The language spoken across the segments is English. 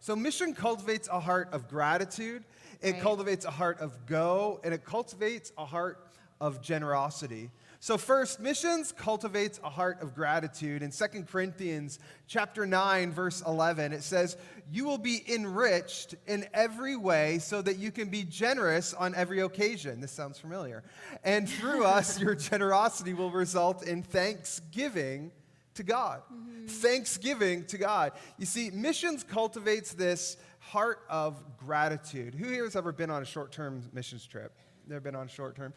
So mission cultivates a heart of gratitude, it Right. cultivates a heart of go, and it cultivates a heart of generosity. So first, missions cultivates a heart of gratitude. In 2 Corinthians chapter 9, verse 11, it says, "You will be enriched in every way so that you can be generous on every occasion." This sounds familiar. "And through us, your generosity will result in thanksgiving to God." Thanksgiving to God. You see, missions cultivates this heart of gratitude. Who here has ever been on a short-term missions trip? Never been on short-term?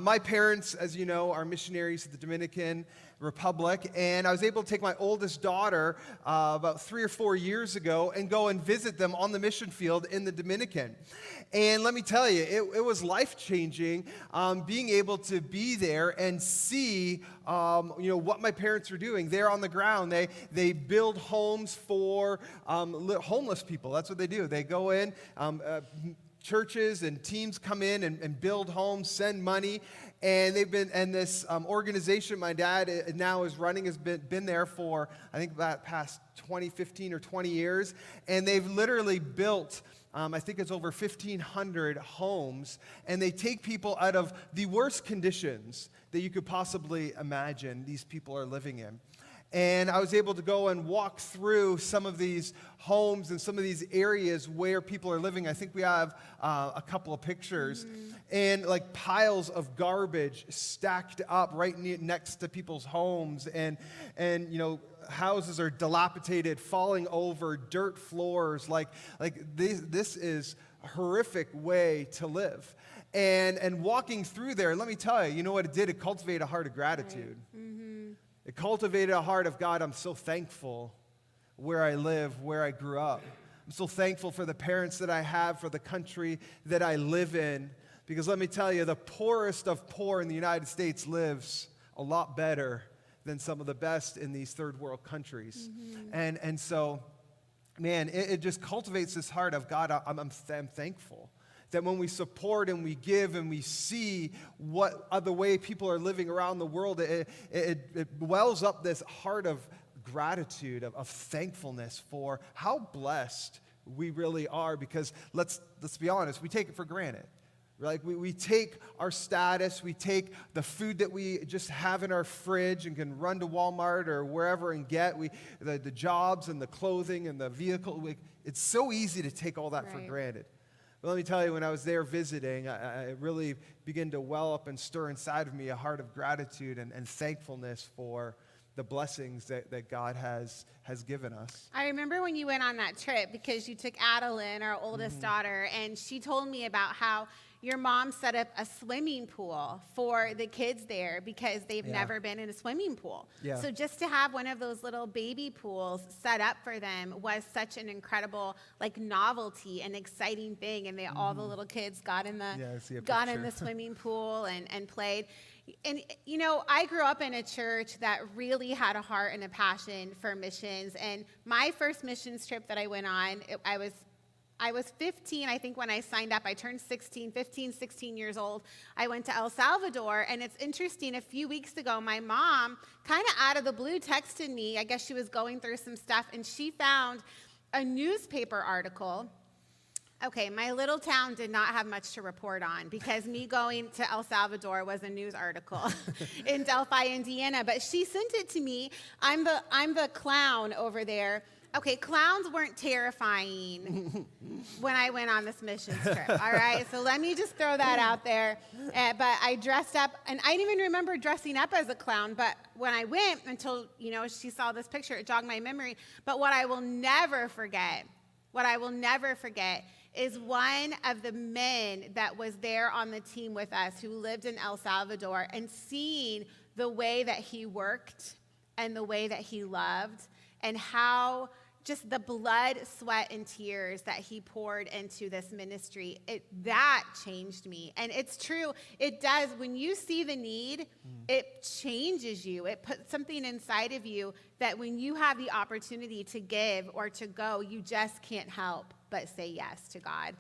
My parents, as you know, are missionaries to the Dominican Republic, and I was able to take my oldest daughter about 3 or 4 years ago and go and visit them on the mission field in the Dominican. And let me tell you, it was life-changing being able to be there and see what my parents were doing. They're on the ground. They build homes for homeless people. That's what they do. They go in, churches and teams come in and build homes, send money, and this organization my dad now is running has been there for, I think, about past 15 or 20 years, and they've literally built, I think it's over 1,500 homes, and they take people out of the worst conditions that you could possibly imagine these people are living in. And I was able to go and walk through some of these homes and some of these areas where people are living. I think we have a couple of pictures. And like piles of garbage stacked up right next to people's homes. And houses are dilapidated, falling over, dirt floors. This is a horrific way to live. And walking through there, let me tell you, you know what it did? It cultivated a heart of gratitude. Right. It cultivated a heart of, God, I'm so thankful where I live, where I grew up. I'm so thankful for the parents that I have, for the country that I live in. Because let me tell you, the poorest of poor in the United States lives a lot better than some of the best in these third world countries. And so, man, it just cultivates this heart of, God, I'm thankful. That when we support and we give and we see what other way people are living around the world, it wells up this heart of gratitude, of thankfulness for how blessed we really are. Because let's be honest, we take it for granted. Like we take our status, we take the food that we just have in our fridge and can run to Walmart or wherever and get, the jobs and the clothing and the vehicle. It's so easy to take all that for granted. But let me tell you, when I was there visiting, I really began to well up and stir inside of me a heart of gratitude and thankfulness for the blessings that God has given us. I remember when you went on that trip because you took Adeline, our oldest daughter, and she told me about how your mom set up a swimming pool for the kids there because they've never been in a swimming pool. Yeah. So just to have one of those little baby pools set up for them was such an incredible novelty and exciting thing. And all the little kids got in the swimming pool and played. And, I grew up in a church that really had a heart and a passion for missions. And my first missions trip that I went on, I was 15, I think, when I signed up. I turned 16 years old. I went to El Salvador, and it's interesting. A few weeks ago, my mom, kind of out of the blue, texted me. I guess she was going through some stuff, and she found a newspaper article. Okay, my little town did not have much to report on because me going to El Salvador was a news article in Delphi, Indiana. But she sent it to me. I'm the clown over there. Okay, clowns weren't terrifying when I went on this missions trip, all right? So let me just throw that out there. But I dressed up, and I didn't even remember dressing up as a clown, but when I went, until, she saw this picture, it jogged my memory. But what I will never forget is one of the men that was there on the team with us who lived in El Salvador, and seeing the way that he worked and the way that he loved and how just the blood, sweat, and tears that he poured into this ministry, that changed me. And it's true, it does. When you see the need, it changes you. It puts something inside of you that when you have the opportunity to give or to go, you just can't help but say yes to God.